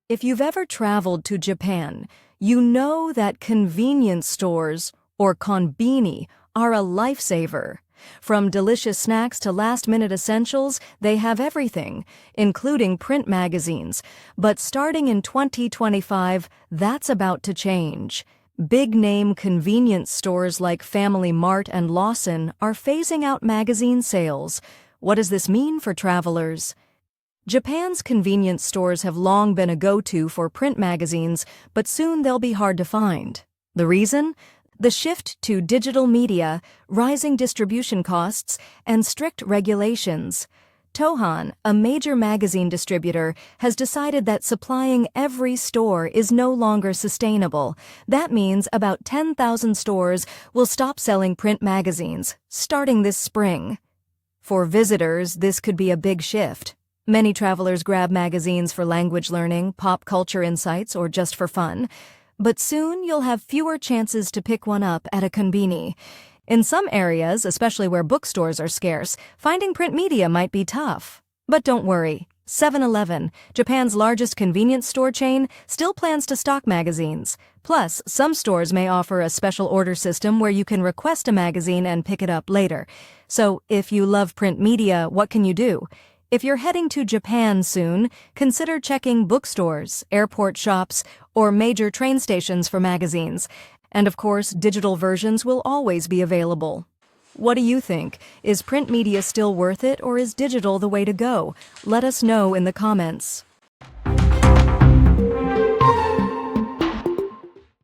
If you've ever traveled to Japan, you know that convenience stores, or konbini, are a lifesaver. From delicious snacks to last-minute essentials, they have everything, including print magazines. But starting in 2025, that's about to change. Big-name convenience stores like Family Mart and Lawson are phasing out magazine sales. What does this mean for travelers? Japan's convenience stores have long been a go-to for print magazines, but soon they'll be hard to find. The reason? The shift to digital media, rising distribution costs, and strict regulations. Tohan, a major magazine distributor, has decided that supplying every store is no longer sustainable. That means about 10,000 stores will stop selling print magazines, starting this spring. For visitors, this could be a big shift. Many travelers grab magazines for language learning, pop culture insights, or just for fun. But soon you'll have fewer chances to pick one up at a konbini. In some areas, especially where bookstores are scarce, finding print media might be tough. But don't worry. 7-Eleven, Japan's largest convenience store chain, still plans to stock magazines. Plus, some stores may offer a special order system where you can request a magazine and pick it up later. So, if you love print media, what can you do? If you're heading to Japan soon, consider checking bookstores, airport shops, or major train stations for magazines. And of course, digital versions will always be available. What do you think? Is print media still worth it, or is digital the way to go? Let us know in the comments.